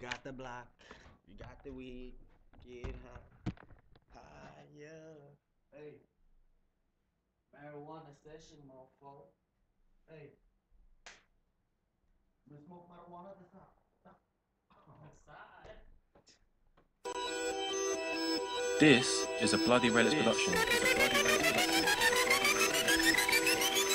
got the block, you got the weed, get high, higher. Hey, marijuana session, mofo. Hey, we smoke marijuana this time. This is a Bloody Relics production.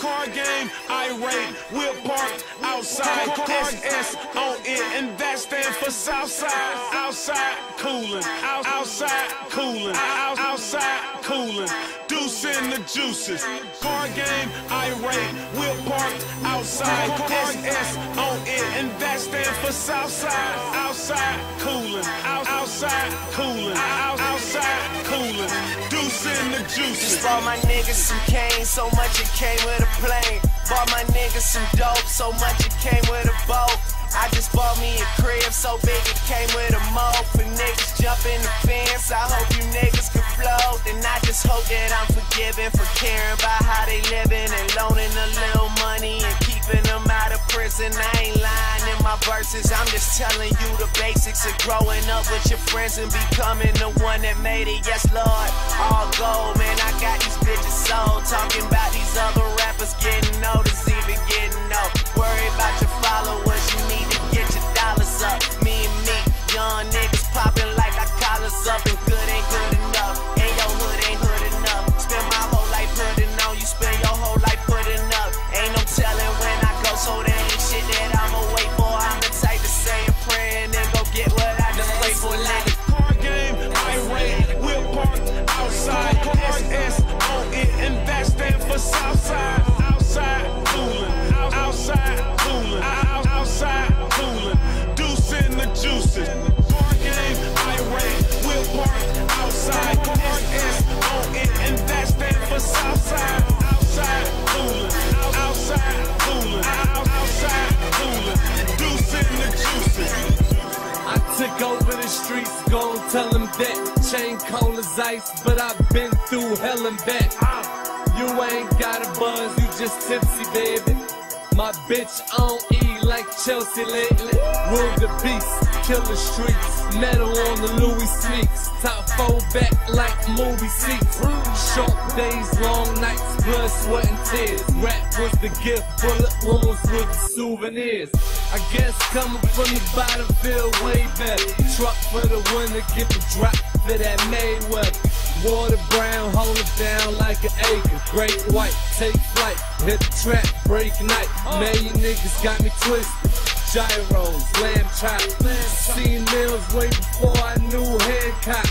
Car game, irate, we're parked outside. SS on it, and that stand for Southside. Outside cooling, outside cooling, outside cooling. Deuce in the juices. Car game, irate, we're parked outside. SS on it, and that stand for Southside. Outside cooling, outside cooling, outside cooling. Deuce in the juices. Just bought my niggas some cane, so much it came with a plane. Bought my niggas some dope, so much it came with a boat. I just bought me a crib, so big it came with a moat. For niggas jump in the fence, I hope you niggas can float. And I just hope that I'm forgiven for caring about how they living and loaning a little money and keeping them out of prison. I ain't lying in my verses, I'm just telling you the basics of growing up with your friends and becoming the one that made it. Yes, Lord, all gold, man, I got these bitches sold. Talking about these other rappers getting noticed, even getting old. Worry about your followers, you need to get your dollars up. Me and me, young niggas popping like our collars up. And good ain't good enough, and your hood ain't hood enough. Spend my whole life putting on, you spend your whole life putting up. Ain't no telling when I go, so there ain't shit that I'ma wait for. I'm the type to say a prayer and then go get what I just pray for. Nigga. Car game, irate, we're parked outside. SS on it, and that stand for Southside. Outside cooling, outside cooling, outside cooling. Deuce in the juices. Car game, irate, we're parked outside. SS on it, and that stand for Southside. Outside cooling, outside cooling, outside cooling. Deuce in the juices. I took over the streets, gon' tell them that chain cold as ice, but I've been through hell and back. You ain't got a buzz, you just tipsy, baby. My bitch on E like Chelsea lately. Will the beast, kill the streets, metal on the Louis sneaks. Top 4 back like movie seats. Short days, long nights, blood, sweat and tears. Rap was the gift, bullet wounds with the souvenirs. I guess coming from the battlefield way better. Truck for the winner, get the drop for that Mayweather. Water brown, hold it down like an acre. Great white, take flight, hit the track, break night. Million niggas got me twisted. Gyros, lamb chop. Seen meals way before I knew Hancock.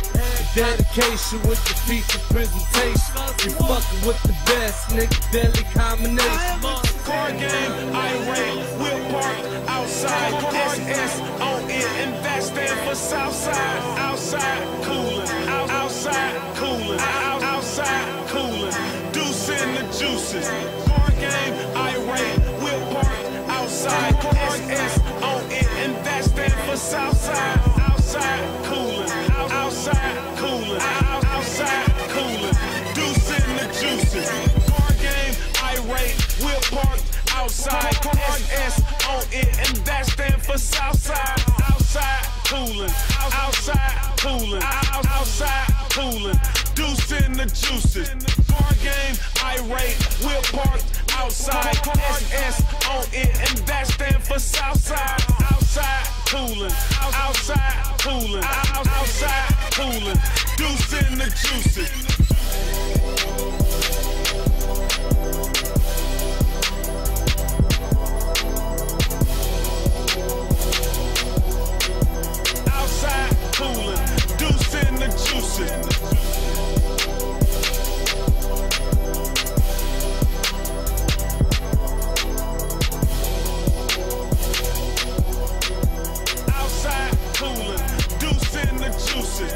Dedication with the feature presentation. You fucking with the best, nigga, deadly combination. Car game, irate, we're parked outside. SS on it, and that stand for Southside. Outside cooling, outside cooling, outside cooling. Deuce in the juices. Car game, irate, we're parked outside. SS on it, and that stand for Southside. Outside cooling, outside cooling, outside cooling. Deuce in the juices. Car game, irate, we're parked outside. SS on it, and that stand for Southside. Outside cooling, outside cooling, outside cooling. Deuce in the juices. Car game, irate, we're parked outside. SS on it, and that stand for Southside. Outside cooling, outside cooling, outside cooling. Deuce in the juices. Cooling, deuce in the juices. Outside cooling, deuce in the juices.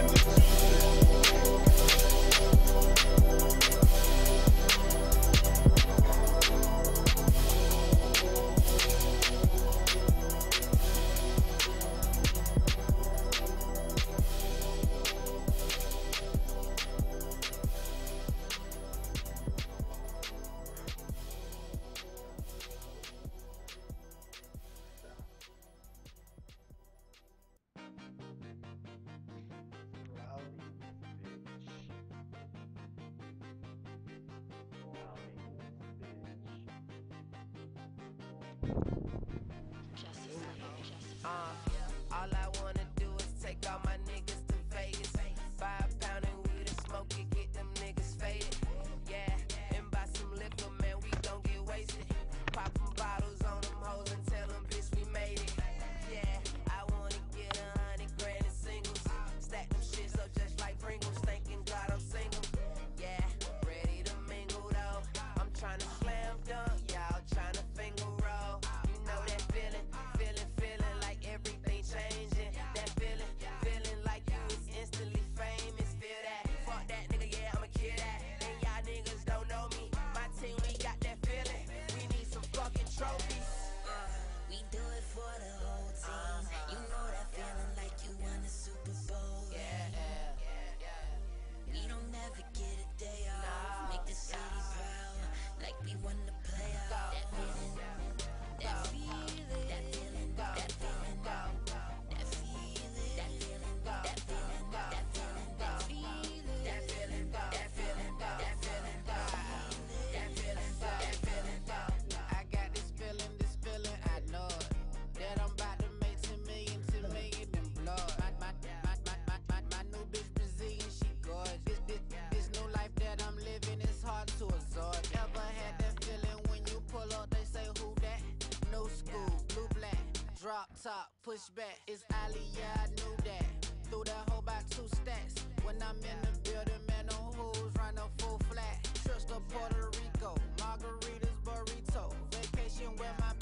All I wanna do is take all my niggas to Vegas. Buy a pound and weed and smoke it, get them niggas faded. Yeah, and buy some liquor, man, we gon' get wasted. Pop them bottles on them hoes and tell them, bitch, we made it. Yeah, I wanna get 100 grand in singles. Stack them shits up just like Pringles, thanking God I'm single. Yeah, ready to mingle though. I'm tryna slam dunk, y'all tryna finger roll. You know that feeling like everything changing. That feeling like you is instantly famous. Feel that? Fuck that nigga, yeah, I'ma kill that. And y'all niggas don't know me. My team, we got that feeling. We need some fucking trophies. We do it for the whole team. You know that feeling like you won the Super Bowl. Yeah. We don't ever get a day off. Make the city proud, like we won the playoffs. That feeling, that feeling, that feeling, that feeling, that feeling, that feeling, that feeling, that feeling, that feeling, that feeling, that feeling, that feeling, that feeling. I got this feeling, I know it. That I'm about to make 10 million in blood. My new bitch Brazilian, she gorgeous. This new life that I'm living is hard to absorb. Ever had that feeling when you pull up, they say who that? New school, blue black, drop top, push back. It's Ali, yeah, I knew that. Threw that hoe by 2 stacks. When I'm in the building, man, no hoes, run a full flat. Trips to Puerto Rico, margaritas, burrito. Vacation with my